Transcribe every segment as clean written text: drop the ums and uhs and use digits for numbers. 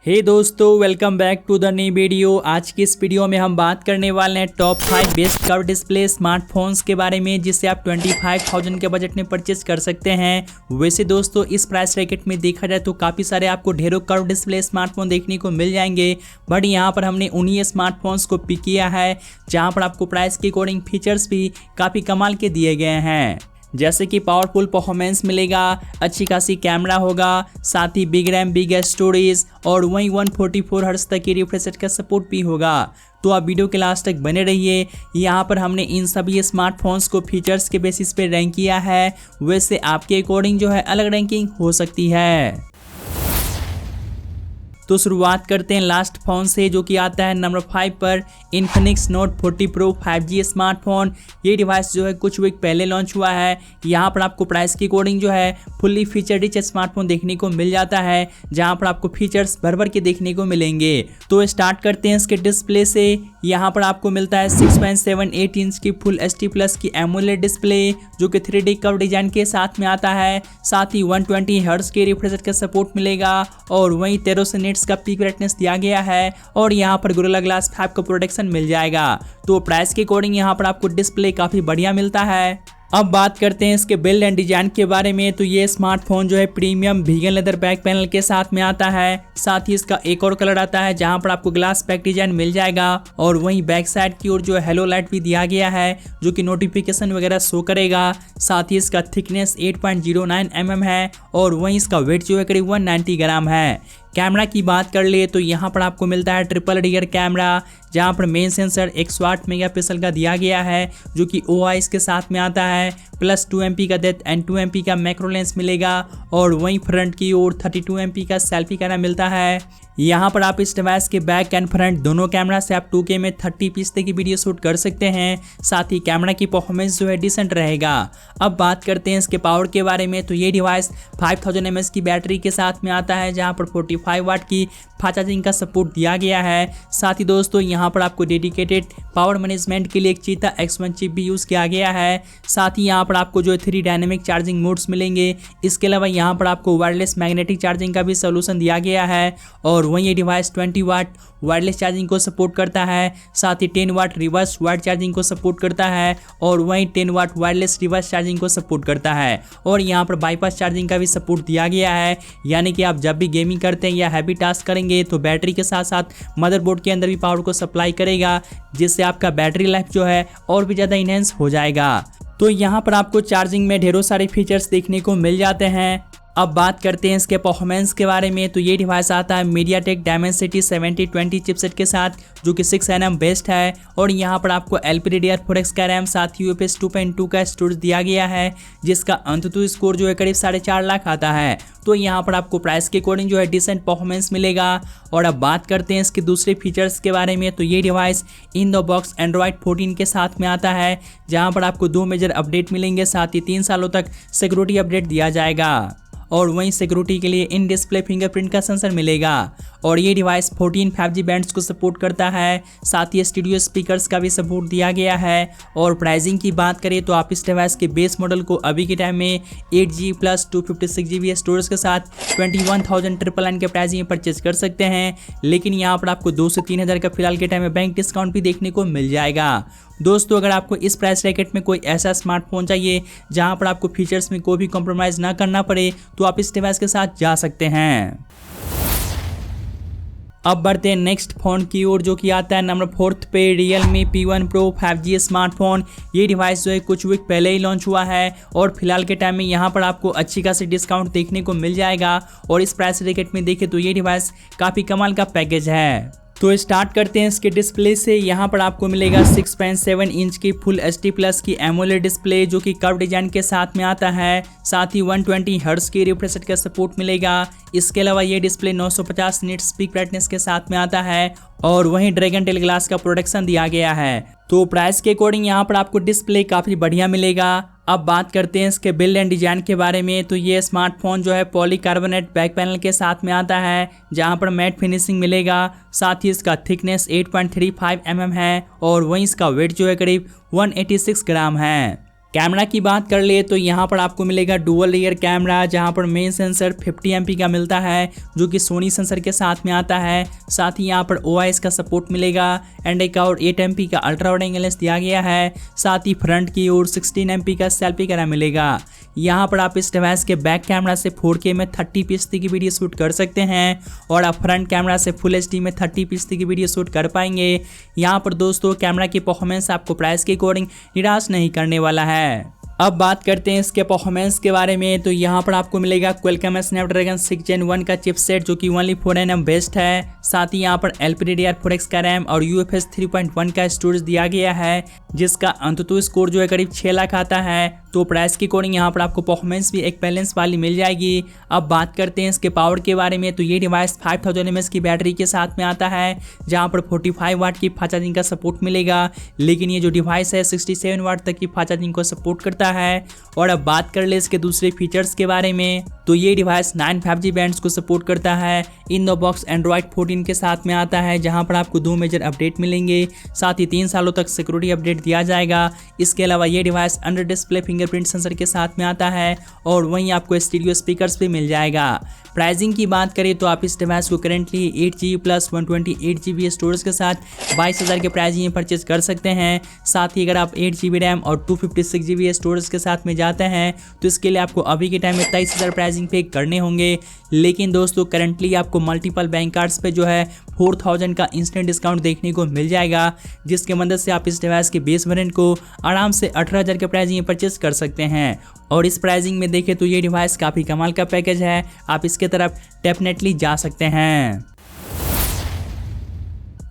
हे दोस्तों, welcome back to the new video. आज की इस वीडियो में हम बात करने वाले हैं top 5 best curve display smartphones के बारे में, जिसे आप 25,000 के बजट में परचेज कर सकते हैं। वैसे दोस्तों, इस प्राइस रैकेट में देखा जाए तो काफ़ी सारे आपको ढेरों कर्व डिस्प्ले स्मार्टफोन देखने को मिल जाएंगे, बट यहाँ पर हमने उन्हीं स्मार्टफोन्स को पिक किया है जहाँ पर आपको प्राइस के अकॉर्डिंग फीचर्स भी काफ़ी कमाल के दिए गए हैं। जैसे कि पावरफुल परफॉर्मेंस मिलेगा, अच्छी खासी कैमरा होगा, साथ ही बिग रैम बिग स्टोरेज और वहीं 144 हर्ट्ज तक की रिफ्रेश रेट का सपोर्ट भी होगा। तो आप वीडियो के लास्ट तक बने रहिए। यहाँ पर हमने इन सभी स्मार्टफोन्स को फीचर्स के बेसिस पे रैंक किया है, वैसे आपके अकॉर्डिंग जो है अलग रैंकिंग हो सकती है। तो शुरुआत करते हैं लास्ट फोन से, जो कि आता है नंबर 5 पर Infinix note 40 pro 5G smartphone. ये डिवाइस जो है कुछ वीक पहले लॉन्च हुआ है। यहाँ पर आपको प्राइस की अकॉर्डिंग जो है फुल्ली फीचर रिच स्मार्टफोन देखने को मिल जाता है, जहाँ पर आपको फीचर्स भर भर के देखने को मिलेंगे। तो स्टार्ट करते हैं इसके डिस्प्ले से। यहाँ पर आपको मिलता है 6.78 इंच की फुल HD प्लस की एमोलेड डिस्प्ले, जो कि 3D कर्व डिजाइन के साथ में आता है। साथ ही 120 हर्ट्ज के रिफ्रेश रेट का सपोर्ट मिलेगा और वहीं 1300 निट्स का पीक ब्राइटनेस दिया गया है और यहाँ पर गोरिल्ला ग्लास 5 का प्रोटेक्शन मिल जाएगा। तो प्राइस के अकॉर्डिंग यहाँ पर आपको डिस्प्ले काफी बढ़िया मिलता है। अब बात करते हैं इसके बिल्ड एंड डिजाइन के बारे में। तो ये स्मार्टफोन जो है premium vegan leather back panel के साथ में आता है। साथ ही इसका एक और कलर आता है जहां पर आपको ग्लास बैक डिजाइन मिल जाएगा और वहीं बैक साइड की ओर जो है हेलो लाइट भी दिया गया है, जो कि नोटिफिकेशन वगैरह शो करेगा। साथ ही इसका थिकनेस 8.09 mm है और वहीं इसका वेट जो है करीब 190 ग्राम है। कैमरा की बात कर ले तो यहाँ पर आपको मिलता है ट्रिपल रियर कैमरा, जहाँ पर मेन सेंसर 108 मेगापिक्सल का दिया गया है, जो कि OIS के साथ में आता है। प्लस 2 MP का डेप्थ एंड 2 MP का मैक्रो लेंस मिलेगा और वहीं फ्रंट की ओर 32 MP का सेल्फी कैमरा मिलता है। यहाँ पर आप इस डिवाइस के बैक एंड फ्रंट दोनों कैमरा से आप 2K में 30 पीस तक की वीडियो शूट कर सकते हैं। साथ ही कैमरा की परफॉर्मेंस जो है डिसेंट रहेगा। अब बात करते हैं इसके पावर के बारे में। तो ये डिवाइस 5000 mAh की बैटरी के साथ में आता है, जहाँ पर 45 वाट की फास्ट चार्जिंग का सपोर्ट दिया गया है। साथ ही दोस्तों, यहाँ पर आपको डेडिकेटेड पावर मैनेजमेंट के लिए एक चीता X1 चिप भी यूज़ किया गया है। साथ ही यहाँ पर आपको जो 3 डायनेमिक चार्जिंग मोड्स मिलेंगे। इसके अलावा यहाँ पर आपको वायरलेस मैग्नेटिक चार्जिंग का भी सोल्यूशन दिया गया है और वहीं ये डिवाइस 20 वाट वायरलेस चार्जिंग को सपोर्ट करता है। साथ ही 10 वाट रिवर्स वायर्ड चार्जिंग को सपोर्ट करता है और वहीं 10 वाट वायरलेस रिवर्स चार्जिंग को सपोर्ट करता है और यहाँ पर बाईपास चार्जिंग का भी सपोर्ट दिया गया है। यानी कि आप जब भी गेमिंग करते हैं या हैवी टास्क करेंगे तो बैटरी के साथ साथ मदरबोर्ड के अंदर भी पावर को सप्लाई करेगा, जिससे आपका बैटरी लाइफ जो है और भी ज़्यादा इनहेंस हो जाएगा। तो यहाँ पर आपको चार्जिंग में ढेरों सारे फीचर्स देखने को मिल जाते हैं। अब बात करते हैं इसके परफॉर्मेंस के बारे में। तो ये डिवाइस आता है मीडियाटेक डायमेंसिटी 7020 चिपसेट के साथ, जो कि 6 nm बेस्ट है और यहाँ पर आपको LPDDR4X का रैम, साथ ही UFS 2.2 का स्टोरेज दिया गया है, जिसका अंततः स्कोर जो है करीब 4.5 लाख आता है। तो यहाँ पर आपको प्राइस के अकॉर्डिंग जो है डिसेंट परफॉर्मेंस मिलेगा। और अब बात करते हैं इसके दूसरे फीचर्स के बारे में। तो ये device in the box Android 14 के साथ में आता है, जहाँ पर आपको 2 मेजर अपडेट मिलेंगे। साथ ही 3 सालों तक सिक्योरिटी अपडेट दिया जाएगा और वहीं सिक्योरिटी के लिए इन डिस्प्ले फिंगरप्रिंट का सेंसर मिलेगा। और ये डिवाइस 14 5G बैंड्स को सपोर्ट करता है। साथ ही स्टूडियो स्पीकर्स का भी सपोर्ट दिया गया है। और प्राइसिंग की बात करें तो आप इस डिवाइस के बेस मॉडल को अभी के टाइम में 8G प्लस 256GB स्टोरेज के साथ 21,999 के प्राइसिंग में परचेज कर सकते हैं। लेकिन यहाँ पर आपको 2 से 3 हज़ार का फिलहाल के टाइम में बैंक डिस्काउंट भी देखने को मिल जाएगा। दोस्तों, अगर आपको इस प्राइस रैकेट में कोई ऐसा स्मार्टफोन चाहिए जहां पर आपको फीचर्स में कोई भी कॉम्प्रोमाइज़ ना करना पड़े, तो आप इस डिवाइस के साथ जा सकते हैं। अब बढ़ते हैं नेक्स्ट फोन की ओर, जो कि आता है नंबर 4 पे Realme P1 Pro 5G smartphone. ये डिवाइस जो है कुछ वीक पहले ही लॉन्च हुआ है और फिलहाल के टाइम में यहाँ पर आपको अच्छी खासी डिस्काउंट देखने को मिल जाएगा। और इस प्राइस रैकेट में देखें तो ये डिवाइस काफ़ी कमाल का पैकेज है। तो स्टार्ट करते हैं इसके डिस्प्ले से। यहाँ पर आपको मिलेगा 6.7 इंच की फुल HD प्लस की एमोलेड डिस्प्ले, जो कि कर्व डिजाइन के साथ में आता है। साथ ही 120 हर्ट्ज की रिफ्रेश रेट का सपोर्ट मिलेगा। इसके अलावा ये डिस्प्ले 950 निट्स पीक ब्राइटनेस के साथ में आता है और वहीं ड्रैगन टेल ग्लास का प्रोटेक्शन दिया गया है। तो प्राइस के अकॉर्डिंग यहाँ पर आपको डिस्प्ले काफ़ी बढ़िया मिलेगा। अब बात करते हैं इसके बिल्ड एंड डिजाइन के बारे में। तो ये स्मार्टफोन जो है पॉलीकार्बोनेट बैक पैनल के साथ में आता है, जहां पर मैट फिनिशिंग मिलेगा। साथ ही इसका थिकनेस 8.35 mm है और वहीं इसका वेट जो है करीब 186 ग्राम है। कैमरा की बात कर ले तो यहाँ पर आपको मिलेगा डुअल लेयर कैमरा, जहाँ पर मेन सेंसर 50 MP का मिलता है जो कि सोनी सेंसर के साथ में आता है। साथ ही यहाँ पर OIS का सपोर्ट मिलेगा एंड एक और 8 MP का अल्ट्रा वाइड एंगल लेंस दिया गया है। साथ ही फ्रंट की ओर 16 MP का सेल्फी कैमरा मिलेगा। यहाँ पर आप इस डिवाइस के बैक कैमरा से 4K में 30 की वीडियो शूट कर सकते हैं और आप फ्रंट कैमरा से फुल HD में 30 की वीडियो शूट कर पाएंगे। यहाँ पर दोस्तों कैमरा की परफॉर्मेंस आपको प्राइस के अकॉर्डिंग निराश नहीं करने वाला है। अब बात करते हैं इसके परफॉर्मेंस के बारे में, तो यहाँ पर आपको मिलेगा क्वालकॉम स्नैपड्रैगन 6 Gen 1 का चिपसेट जो कि ओनली 4nm बेस्ड है। साथ ही यहाँ पर LPDDR4X का रैम और UFS 3.1 का स्टोरेज दिया गया है, जिसका अंततः स्कोर जो है करीब 6 लाख आता है। तो प्राइस के अकॉर्डिंग यहाँ पर आपको परफॉर्मेंस भी एक बैलेंस वाली मिल जाएगी। अब बात करते हैं इसके पावर के बारे में, तो ये डिवाइस 5000 mAh की बैटरी के साथ में आता है, जहाँ पर 45 वाट की फास्ट चार्जिंग का सपोर्ट मिलेगा। लेकिन ये जो डिवाइस है 67 वाट तक की फास्ट चार्जिंग को सपोर्ट करता है। और अब बात कर ले इसके दूसरे फीचर्स के बारे में, तो ये डिवाइस 9 5G बैंड्स को सपोर्ट करता है। इन द बॉक्स एंड्रॉइड 14 के साथ में आता है, जहां पर आपको 2 मेजर अपडेट मिलेंगे। साथ ही 3 सालों तक सिक्योरिटी अपडेट दिया जाएगा। इसके अलावा ये device under display fingerprint sensor के साथ में आता है और वहीं आपको स्टीरियो स्पीकर्स भी मिल जाएगा। प्राइसिंग की बात करें तो आप इस डिवाइस को currently 8GB plus 128GB storage के साथ 22,000 के प्राइसिंग में परचेज कर सकते हैं। साथ ही अगर आप 8GB रैम और 256GB स्टोरेज के साथ में जाते हैं तो इसके लिए आपको अभी के टाइम में 23,000 प्राइसिंग पे करने होंगे। लेकिन दोस्तों करंटली आपको मल्टीपल बैंक कार्ड्स पे जो है 4000 का इंस्टेंट डिस्काउंट देखने को मिल जाएगा, जिसके मदद से आप इस डिवाइस के बेस वेरिएंट को आराम से 18,000 के प्राइसिंग में परचेज कर सकते हैं। और इस प्राइसिंग में देखें तो ये डिवाइस काफ़ी कमाल का पैकेज है, आप इसके तरफ डेफिनेटली जा सकते हैं।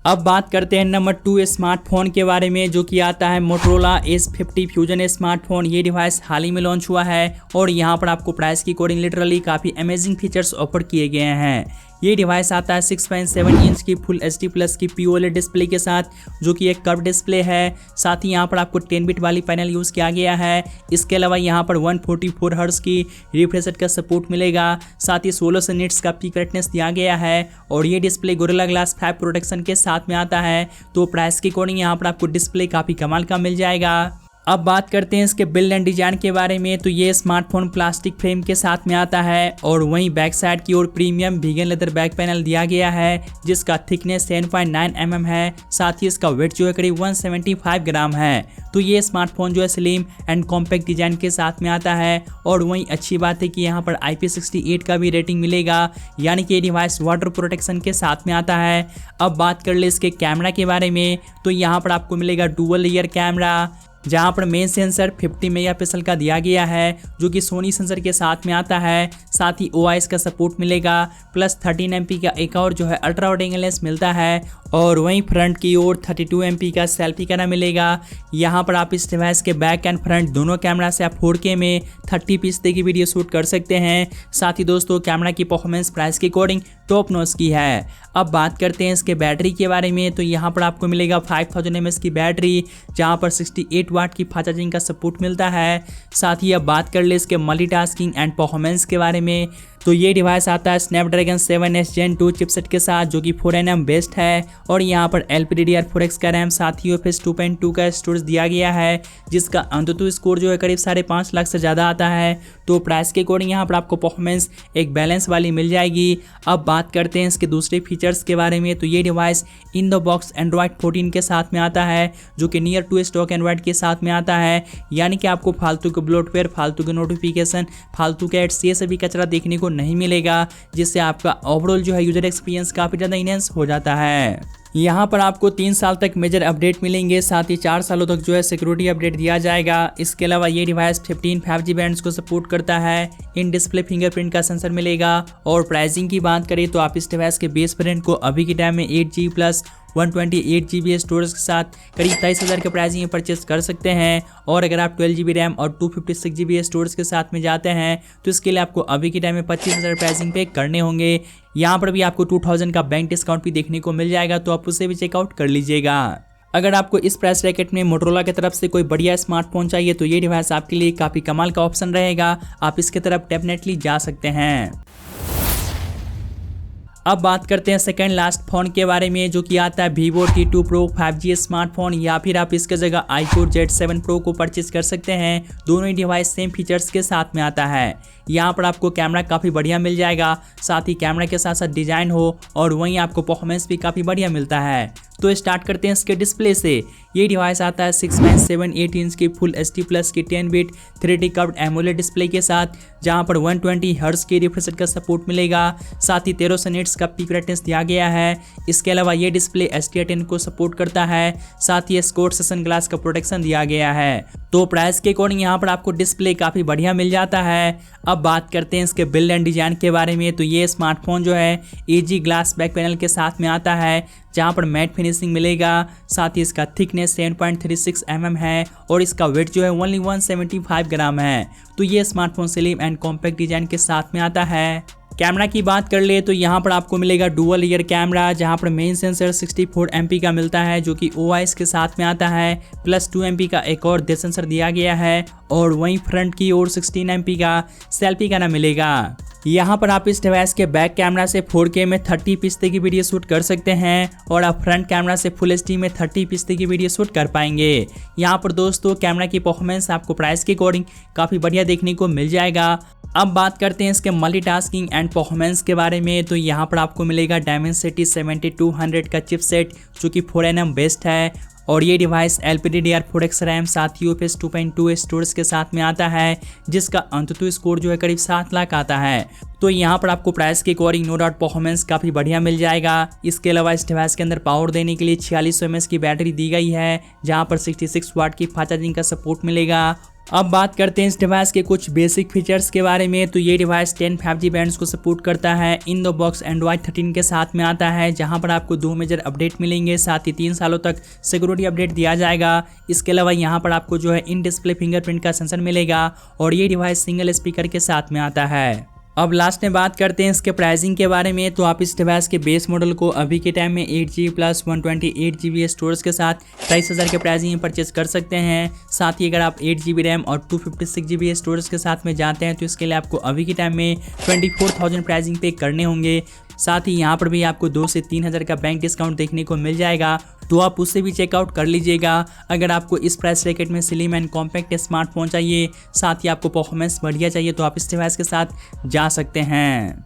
अब बात करते हैं नंबर 2 स्मार्टफोन के बारे में, जो कि आता है मोटोरोला S50 फ्यूजन स्मार्टफोन। ये डिवाइस हाल ही में लॉन्च हुआ है और यहाँ पर आपको प्राइस की अकॉर्डिंग लिटरली काफ़ी अमेजिंग फीचर्स ऑफर किए गए हैं। ये डिवाइस आता है 6.7 इंच की फुल HD प्लस की POLED डिस्प्ले के साथ, जो कि एक कर्व डिस्प्ले है। साथ ही यहाँ पर आपको 10 बिट वाली पैनल यूज़ किया गया है। इसके अलावा यहाँ पर 144 हर्ट्ज की रिफ्रेश रेट का सपोर्ट मिलेगा। साथ ही 1600 निट्स का पीक ब्राइटनेस दिया गया है और ये डिस्प्ले गोरिल्ला ग्लास 5 प्रोटेक्शन के साथ में आता है। तो प्राइस के अकॉर्डिंग यहाँ पर आपको डिस्प्ले काफ़ी कमाल का मिल जाएगा। अब बात करते हैं इसके बिल्ड एंड डिजाइन के बारे में, तो ये स्मार्टफोन प्लास्टिक फ्रेम के साथ में आता है और वहीं बैक साइड की ओर premium vegan leather back panel दिया गया है, जिसका थिकनेस 10.9 mm है। साथ ही इसका वेट जो है करीब 175 ग्राम है। तो ये स्मार्टफोन जो है स्लिम एंड कॉम्पैक्ट डिजाइन के साथ में आता है और वहीं अच्छी बात है कि यहाँ पर IP68 का भी रेटिंग मिलेगा, यानी कि ये डिवाइस वाटर प्रोटेक्शन के साथ में आता है। अब बात कर ले इसके कैमरा के बारे में, तो यहाँ पर आपको मिलेगा डुअल लेयर कैमरा, जहां पर मेन सेंसर 50 मेगापिक्सल का दिया गया है, जो कि सोनी सेंसर के साथ में आता है। साथ ही OIS का सपोर्ट मिलेगा, प्लस 13 MP का एक और जो है अल्ट्रा वाइड एंगल लेंस मिलता है और वहीं फ्रंट की ओर 32 MP का सेल्फी कैमरा मिलेगा। यहाँ पर आप इस डिवाइस के बैक एंड फ्रंट दोनों कैमरा से आप 4K में 30 की वीडियो शूट कर सकते हैं। साथ ही दोस्तों कैमरा की परफॉर्मेंस प्राइस के अकॉर्डिंग टॉप नॉच की है। अब बात करते हैं इसके बैटरी के बारे में, तो यहाँ पर आपको मिलेगा 5000 mAh की बैटरी, जहाँ पर 68 वाट की फास्ट चार्जिंग का सपोर्ट मिलता है। साथ ही अब बात कर ले इसके मल्टीटास्किंग एंड परफॉर्मेंस के बारे में, तो ये डिवाइस आता है स्नैपड्रैगन 7S Gen 2 चिपसेट के साथ, जो कि 4nm बेस्ड है और यहाँ पर LPDDR4X का रैम, साथ ही UFS 2.2 का स्टोरेज दिया गया है, जिसका अंततः स्कोर जो है करीब 5.5 लाख से ज़्यादा आता है। तो प्राइस के अकॉर्डिंग यहाँ पर आपको परफॉर्मेंस एक बैलेंस वाली मिल जाएगी। अब बात करते हैं इसके दूसरे फीचर्स के बारे में, तो ये device in the box Android 14 के साथ में आता है, जो कि नियर टू स्टॉक एंड्रॉइड के साथ में आता है, यानी कि आपको फालतू के ब्लोटवेयर, फालतू के नोटिफिकेशन, फालतू के एड्स, ये सभी कचरा देखने को नहीं मिलेगा, जिससे आपका ओवरऑल जो है यूजर एक्सपीरियंस काफ़ी ज़्यादा इनहेंस हो जाता है। यहाँ पर आपको 3 साल तक मेजर अपडेट मिलेंगे, साथ ही 4 सालों तक जो है सिक्योरिटी अपडेट दिया जाएगा। इसके अलावा ये डिवाइस 15 5G बैंड्स को सपोर्ट करता है। इन डिस्प्ले फिंगरप्रिंट का सेंसर मिलेगा। और प्राइसिंग की बात करें तो आप इस डिवाइस के बेस वेरिएंट को अभी के टाइम में 8GB प्लस 128GB स्टोरेज के साथ करीब 23,000 के प्राइसिंग में परचेस कर सकते हैं। और अगर आप 12GB रैम और 256GB स्टोरेज के साथ में जाते हैं तो इसके लिए आपको अभी के टाइम में 25,000 प्राइसिंग पे करने होंगे। यहाँ पर भी आपको 2000 का बैंक डिस्काउंट भी देखने को मिल जाएगा, तो आप उसे भी चेकआउट कर लीजिएगा। अगर आपको इस प्राइस रैकेट में मोटोरोला की तरफ से कोई बढ़िया स्मार्टफोन चाहिए तो ये डिवाइस आपके लिए काफ़ी कमाल का ऑप्शन रहेगा, आप इसके तरफ डेफिनेटली जा सकते हैं। अब बात करते हैं सेकंड लास्ट फोन के बारे में, जो कि आता है Vivo T2 Pro 5G smartphone, या फिर आप इसके जगह iQOO Z7 Pro को परचेज कर सकते हैं। दोनों ही डिवाइस सेम फीचर्स के साथ में आता है। यहाँ पर आपको कैमरा काफ़ी बढ़िया मिल जाएगा, साथ ही कैमरा के साथ साथ डिज़ाइन हो और वहीं आपको परफॉर्मेंस भी काफ़ी बढ़िया मिलता है। तो स्टार्ट करते हैं इसके डिस्प्ले से। ये डिवाइस आता है 6.78 इंच की फुल HD प्लस की 10 bit 3D curved AMOLED display के साथ, जहां पर 120 हर्ट्ज की रिफ्रेश रेट का सपोर्ट मिलेगा। साथ ही 1300 निट्स का पीक ब्राइटनेस दिया गया है। इसके अलावा ये डिस्प्ले HDR10 को सपोर्ट करता है। साथ ही स्कोर से सनग्लास का प्रोटेक्शन दिया गया है। तो प्राइस के अकॉर्डिंग यहाँ पर आपको डिस्प्ले काफ़ी बढ़िया मिल जाता है। अब बात करते हैं इसके बिल्ड एंड डिजाइन के बारे में। तो ये स्मार्टफोन जो है AG ग्लास बैक पैनल के साथ में आता है, जहां पर मैट फिनिशिंग मिलेगा। साथ ही इसका थिकनेस 7.36 mm है और इसका वेट जो है ओनली 175 ग्राम है। तो ये smartphone slim and compact design के साथ में आता है। कैमरा की बात कर ले तो यहाँ पर आपको मिलेगा डुअल रियर कैमरा, जहाँ पर मेन सेंसर 64 MP का मिलता है, जो कि OIS के साथ में आता है, प्लस 2 MP का एक और डेप्थ सेंसर दिया गया है। और वहीं फ्रंट की ओर 16 MP का सेल्फी कैमरा मिलेगा। यहाँ पर आप इस डिवाइस के बैक कैमरा से 4K में 30 की वीडियो शूट कर सकते हैं और आप फ्रंट कैमरा से फुल HD में 30 की वीडियो शूट कर पाएंगे। यहाँ पर दोस्तों कैमरा की परफॉर्मेंस आपको प्राइस के अकॉर्डिंग काफ़ी बढ़िया देखने को मिल जाएगा। अब बात करते हैं इसके मल्टीटास्किंग एंड परफॉर्मेंस के बारे में। तो यहाँ पर आपको मिलेगा Dimensity 7200 का चिपसेट, जो कि 4nm बेस्ड है। और ये डिवाइस LPDDR4X रैम साथ ही UFS 2.2 स्टोरेज के साथ में आता है, जिसका अंततः स्कोर जो है करीब 7 लाख आता है। तो यहाँ पर आपको प्राइस के अकॉर्डिंग नो डाउट परफॉर्मेंस काफ़ी बढ़िया मिल जाएगा। इसके अलावा इस डिवाइस के अंदर पावर देने के लिए 4600 mAh की बैटरी दी गई है, जहाँ पर 66 वाट की फास्ट चार्जिंग का सपोर्ट मिलेगा। अब बात करते हैं इस डिवाइस के कुछ बेसिक फीचर्स के बारे में। तो ये डिवाइस 10 5G बैंड्स को सपोर्ट करता है। इन द बॉक्स Android 13 के साथ में आता है, जहां पर आपको 2 मेजर अपडेट मिलेंगे। साथ ही 3 सालों तक सिक्योरिटी अपडेट दिया जाएगा। इसके अलावा यहां पर आपको जो है इन डिस्प्ले फिंगरप्रिंट का सेंसर मिलेगा और ये डिवाइस सिंगल स्पीकर के साथ में आता है। अब लास्ट में बात करते हैं इसके प्राइसिंग के बारे में। तो आप इस डिवाइस के बेस मॉडल को अभी के टाइम में 8GB प्लस 128GB स्टोरेज के साथ 23,000 के प्राइसिंग में परचेज कर सकते हैं। साथ ही अगर आप 8GB रैम और 256GB स्टोरेज के साथ में जाते हैं तो इसके लिए आपको अभी के टाइम में 24,000 प्राइसिंग पे करने होंगे। साथ ही यहाँ पर भी आपको 2 से 3,000 का बैंक डिस्काउंट देखने को मिल जाएगा, तो आप उससे भी चेकआउट कर लीजिएगा। अगर आपको इस प्राइस ब्रैकेट में स्लिम एंड कॉम्पैक्ट स्मार्टफोन चाहिए, साथ ही आपको परफॉर्मेंस बढ़िया चाहिए, तो आप इस डिवाइस के साथ जा सकते हैं।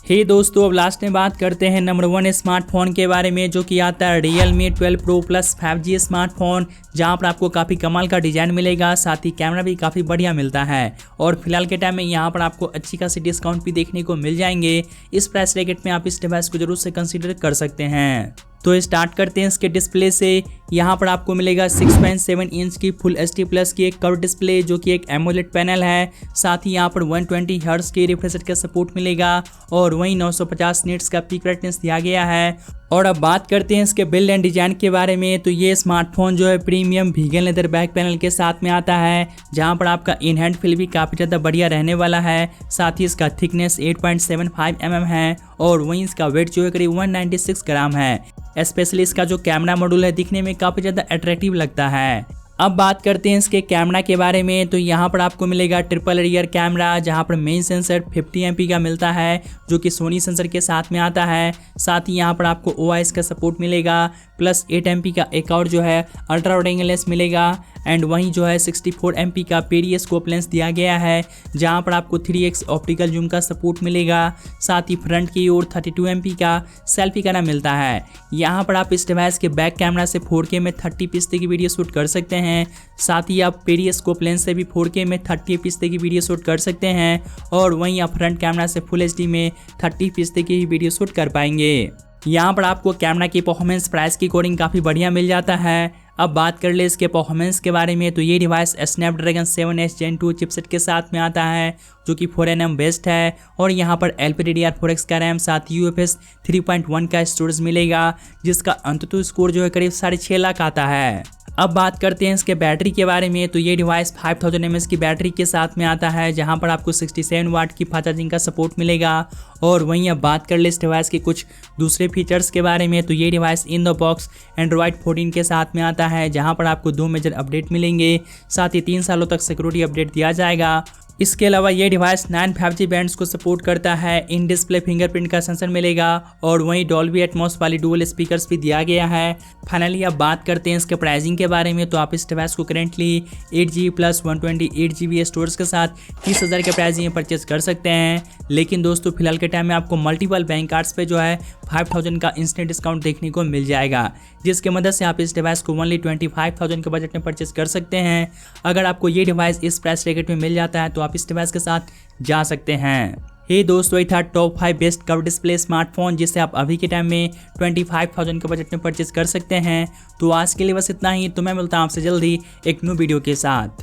हे दोस्तों, अब लास्ट में बात करते हैं नंबर 1 स्मार्टफोन के बारे में, जो कि आता है Realme 12 Pro Plus 5G smartphone, जहां पर आपको काफ़ी कमाल का डिजाइन मिलेगा। साथ ही कैमरा भी काफ़ी बढ़िया मिलता है और फिलहाल के टाइम में यहां पर आपको अच्छी खासी डिस्काउंट भी देखने को मिल जाएंगे। इस प्राइस ब्रैकेट में आप इस डिवाइस को जरूर से कंसीडर कर सकते हैं। तो स्टार्ट करते हैं इसके डिस्प्ले से। यहाँ पर आपको मिलेगा 6.7 इंच की फुल HD प्लस की एक कर्व डिस्प्ले, जो कि एक एमोलेड पैनल है। साथ ही यहाँ पर 120 हर्ट्ज की रिफ्रेश रेट का सपोर्ट मिलेगा और वहीं 950 निट्स का पीक ब्राइटनेस दिया गया है। और अब बात करते हैं इसके बिल्ड एंड डिजाइन के बारे में। तो ये स्मार्टफोन जो है premium vegan leather back panel के साथ में आता है, जहां पर आपका इन हैंड फील भी काफ़ी ज़्यादा बढ़िया रहने वाला है। साथ ही इसका थिकनेस 8.75 mm है और वहीं इसका वेट जो है करीब 196 ग्राम है। स्पेशली इसका जो कैमरा मॉड्यूल है दिखने में काफ़ी ज़्यादा अट्रैक्टिव लगता है। अब बात करते हैं इसके कैमरा के बारे में। तो यहाँ पर आपको मिलेगा ट्रिपल रियर कैमरा, जहाँ पर मेन सेंसर 50 MP का मिलता है, जो कि सोनी सेंसर के साथ में आता है। साथ ही यहाँ पर आपको OIS का सपोर्ट मिलेगा, प्लस 8 MP का एक और जो है अल्ट्रा वाइड एंगल लेंस मिलेगा। एंड वहीं जो है 64 MP का पेरिस्कोप लेंस दिया गया है, जहाँ पर आपको 3x ऑप्टिकल जूम का सपोर्ट मिलेगा। साथ ही फ्रंट की ओर 32 MP का सेल्फी कैमरा मिलता है। यहाँ पर आप इस डिवाइस के बैक कैमरा से 4K में 30 की वीडियो शूट कर सकते हैं। साथ ही आप पेरिस्कोप लेंस से भी 4K में 30 की वीडियो शूट कर सकते हैं और वहीं आप फ्रंट कैमरा से फुल HD में 30 की वीडियो शूट कर पाएंगे। यहाँ पर आपको कैमरा की परफॉर्मेंस प्राइस की अकॉर्डिंग काफ़ी बढ़िया मिल जाता है। अब बात कर ले इसके परफॉर्मेंस के बारे में। तो ये device Snapdragon 7S Gen 2 chipset के साथ में आता है, जो कि 4nm बेस्ड है और यहाँ पर LPDDR4X का रैम साथ UFS 3.1 का स्टोरेज मिलेगा, जिसका अंततः स्कोर जो है करीब 6.5 लाख आता है। अब बात करते हैं इसके बैटरी के बारे में। तो ये डिवाइस 5000 mAh की बैटरी के साथ में आता है, जहां पर आपको 67 वाट की फास्ट चार्जिंग का सपोर्ट मिलेगा। और वहीं अब बात कर ले इस डिवाइस के कुछ दूसरे फीचर्स के बारे में। तो ये device in the box Android 14 के साथ में आता है, जहां पर आपको 2 मेजर अपडेट मिलेंगे। साथ ही 3 सालों तक सिक्योरिटी अपडेट दिया जाएगा। इसके अलावा ये डिवाइस 9 5G बैंड्स को सपोर्ट करता है, इन डिस्प्ले फिंगरप्रिंट का सेंसर मिलेगा और वहीं डॉल्बी एटमॉस वाली डुअल स्पीकर्स भी दिया गया है। फाइनली अब बात करते हैं इसके प्राइसिंग के बारे में। तो आप इस डिवाइस को currently 8GB plus 128GB storage के साथ 30,000 के प्राइसिंग में परचेज कर सकते हैं। लेकिन दोस्तों फिलहाल के टाइम में आपको मल्टीपल बैंक कार्ड्स पे जो है 5000 का इंस्टेंट डिस्काउंट देखने को मिल जाएगा, जिसके मदद से आप इस डिवाइस को ओनली 25,000 के बजट में परचेज कर सकते हैं। अगर आपको ये डिवाइस इस प्राइस ब्रैकेट में मिल जाता है तो आप इस डिवाइस के साथ जा सकते हैं। हे दोस्तों, ये था top 5 best curve display smartphone जिसे आप अभी के टाइम में 25,000 के बजट में परचेज कर सकते हैं। तो आज के लिए बस इतना ही। तो मैं मिलता हूं आपसे जल्दी एक न्यू वीडियो के साथ।